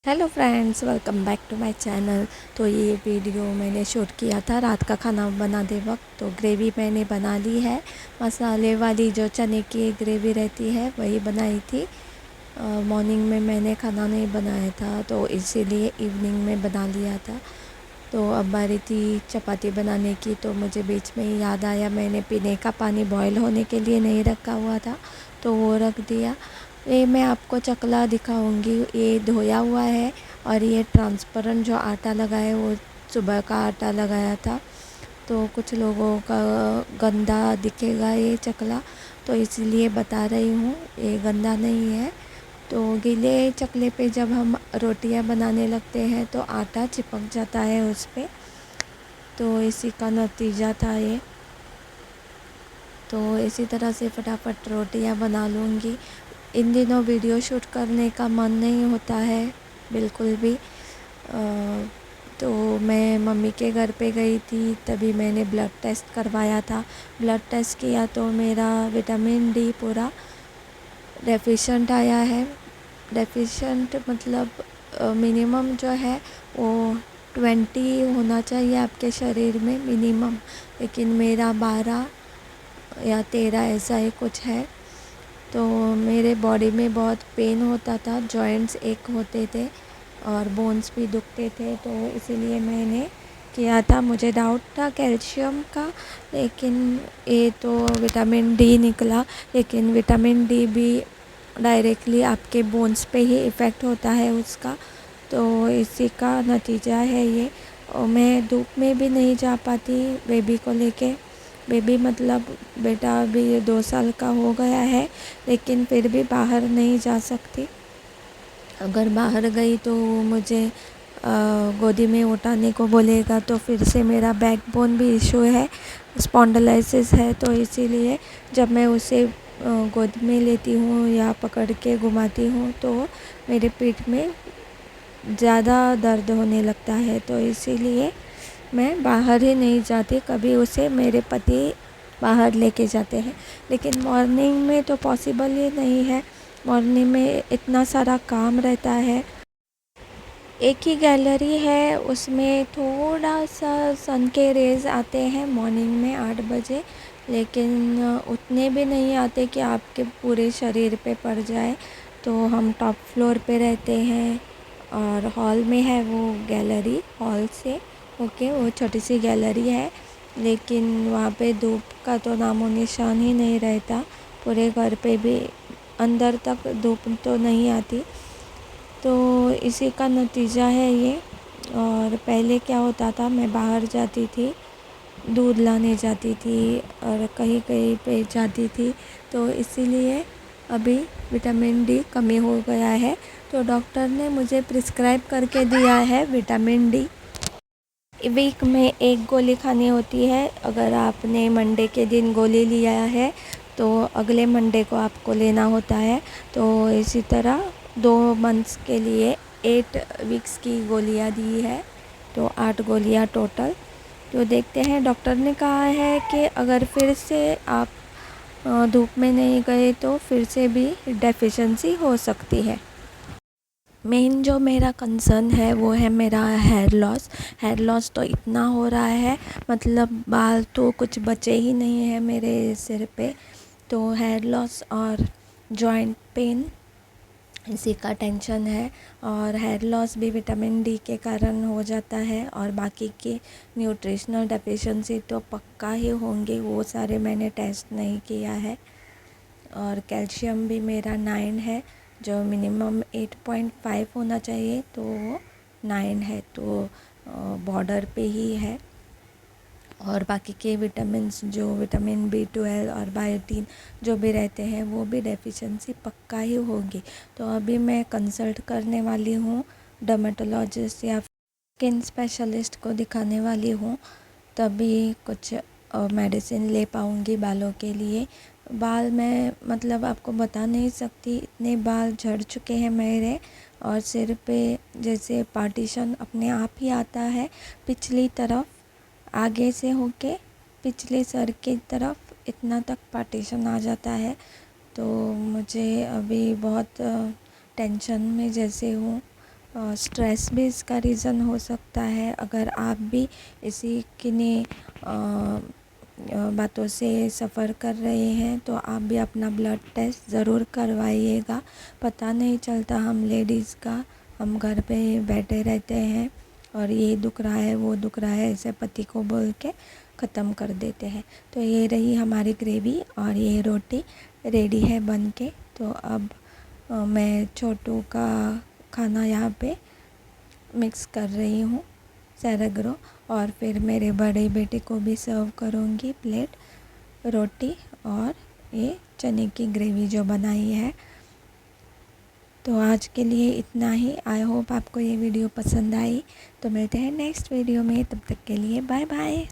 Hello friends, welcome back to my channel. तो ये video मैंने शूट किया था रात का खाना बनाते वक्त। तो ग्रेवी मैंने बना ली है, मसाले वाली जो चने की ग्रेवी रहती है वही बनाई थी। मॉर्निंग में मैंने खाना नहीं बनाया था तो इसीलिए इवनिंग में बना लिया था। तो अब बारी थी चपाती बनाने की, तो मुझे बीच में ही याद आया मैंने पीने का पानी बॉयल होने के लिए नहीं रखा हुआ था, तो वो रख दिया। ये मैं आपको चकला दिखाऊंगी, ये धोया हुआ है और ये ट्रांसपेरेंट जो आटा लगा है वो सुबह का आटा लगाया था। तो कुछ लोगों का गंदा दिखेगा ये चकला, तो इसलिए बता रही हूँ ये गंदा नहीं है। तो गीले चकले पे जब हम रोटियां बनाने लगते हैं तो आटा चिपक जाता है उस पर, तो इसी का नतीजा था ये। तो इसी तरह से फटाफट रोटियां बना लूँगी। इन दिनों वीडियो शूट करने का मन नहीं होता है बिल्कुल भी। तो मैं मम्मी के घर पे गई थी, तभी मैंने ब्लड टेस्ट करवाया था। ब्लड टेस्ट किया तो मेरा विटामिन डी पूरा डेफिशिएंट आया है। डेफिशिएंट मतलब मिनिमम जो है वो 20 होना चाहिए आपके शरीर में मिनिमम, लेकिन मेरा 12 या 13 ऐसा ही कुछ है। तो मेरे बॉडी में बहुत पेन होता था, जॉइंट्स एक होते थे और बोन्स भी दुखते थे, तो इसीलिए मैंने किया था। मुझे डाउट था कैल्शियम का, लेकिन ये तो विटामिन डी निकला। लेकिन विटामिन डी भी डायरेक्टली आपके बोन्स पे ही इफ़ेक्ट होता है उसका, तो इसी का नतीजा है ये। और मैं धूप में भी नहीं जा पाती बेबी को लेके। बेबी मतलब बेटा अभी 2 साल का हो गया है, लेकिन फिर भी बाहर नहीं जा सकती। अगर बाहर गई तो मुझे गोदी में उठाने को बोलेगा, तो फिर से मेरा बैकबोन भी इशू है, स्पॉन्डिलाइसिस है। तो इसीलिए जब मैं उसे गोद में लेती हूँ या पकड़ के घुमाती हूँ तो मेरे पीठ में ज़्यादा दर्द होने लगता है। तो इसीलिए मैं बाहर ही नहीं जाती, कभी उसे मेरे पति बाहर लेके जाते हैं। लेकिन मॉर्निंग में तो पॉसिबल ही नहीं है, मॉर्निंग में इतना सारा काम रहता है। एक ही गैलरी है, उसमें थोड़ा सा सन के रेज़ आते हैं मॉर्निंग में 8 बजे, लेकिन उतने भी नहीं आते कि आपके पूरे शरीर पे पड़ जाए। तो हम टॉप फ्लोर पे रहते हैं और हॉल में है वो गैलरी, हॉल से ओके वो छोटी सी गैलरी है, लेकिन वहाँ पे धूप का तो नामो निशान ही नहीं रहता। पूरे घर पे भी अंदर तक धूप तो नहीं आती, तो इसी का नतीजा है ये। और पहले क्या होता था, मैं बाहर जाती थी, दूध लाने जाती थी और कहीं कहीं पे जाती थी, तो इसीलिए अभी विटामिन डी कमी हो गया है। तो डॉक्टर ने मुझे प्रिस्क्राइब करके दिया है विटामिन डी। वीक में 1 गोली खानी होती है। अगर आपने मंडे के दिन गोली लिया है तो अगले मंडे को आपको लेना होता है। तो इसी तरह 2 मंथ्स के लिए 8 वीक्स की गोलियां दी है, तो 8 गोलियां टोटल। तो देखते हैं, डॉक्टर ने कहा है कि अगर फिर से आप धूप में नहीं गए तो फिर से भी डेफिशिएंसी हो सकती है। मेन जो मेरा कंसर्न है वो है मेरा हेयर लॉस। हेयर लॉस तो इतना हो रहा है, मतलब बाल तो कुछ बचे ही नहीं है मेरे सिर पे। तो हेयर लॉस और जॉइंट पेन, इसी का टेंशन है। और हेयर लॉस भी विटामिन डी के कारण हो जाता है, और बाकी के न्यूट्रिशनल डेफिशिएंसी तो पक्का ही होंगे, वो सारे मैंने टेस्ट नहीं किया है। और कैल्शियम भी मेरा 9 है, जो मिनिमम 8.5 होना चाहिए, तो वो 9 है, तो बॉर्डर पे ही है। और बाकी के विटामिन्स जो विटामिन B12 और बायोटीन जो भी रहते हैं वो भी डेफिशिएंसी पक्का ही होगी। तो अभी मैं कंसल्ट करने वाली हूँ डर्मेटोलॉजिस्ट या स्किन स्पेशलिस्ट को दिखाने वाली हूँ, तभी कुछ मेडिसिन ले पाऊँगी बालों के लिए। बाल मैं मतलब आपको बता नहीं सकती, इतने बाल झड़ चुके हैं मेरे, और सिर पे जैसे पार्टीशन अपने आप ही आता है पिछली तरफ, आगे से होके पिछले सर की तरफ इतना तक पार्टीशन आ जाता है। तो मुझे अभी बहुत टेंशन में जैसे हूँ, स्ट्रेस भी इसका रीज़न हो सकता है। अगर आप भी इसी किन्हीं बातों से सफ़र कर रहे हैं तो आप भी अपना ब्लड टेस्ट ज़रूर करवाइएगा। पता नहीं चलता हम लेडीज़ का, हम घर पे बैठे रहते हैं और ये दुख रहा है वो दुख रहा है ऐसे पति को बोल के ख़त्म कर देते हैं। तो ये रही हमारी ग्रेवी और ये रोटी रेडी है बन के। तो अब मैं छोटू का खाना यहाँ पे मिक्स कर रही हूँ सैरग्रो, और फिर मेरे बड़े बेटे को भी सर्व करूँगी प्लेट रोटी और ये चने की ग्रेवी जो बनाई है। तो आज के लिए इतना ही। आई होप आपको ये वीडियो पसंद आई। तो मिलते हैं नेक्स्ट वीडियो में, तब तक के लिए बाय बाय।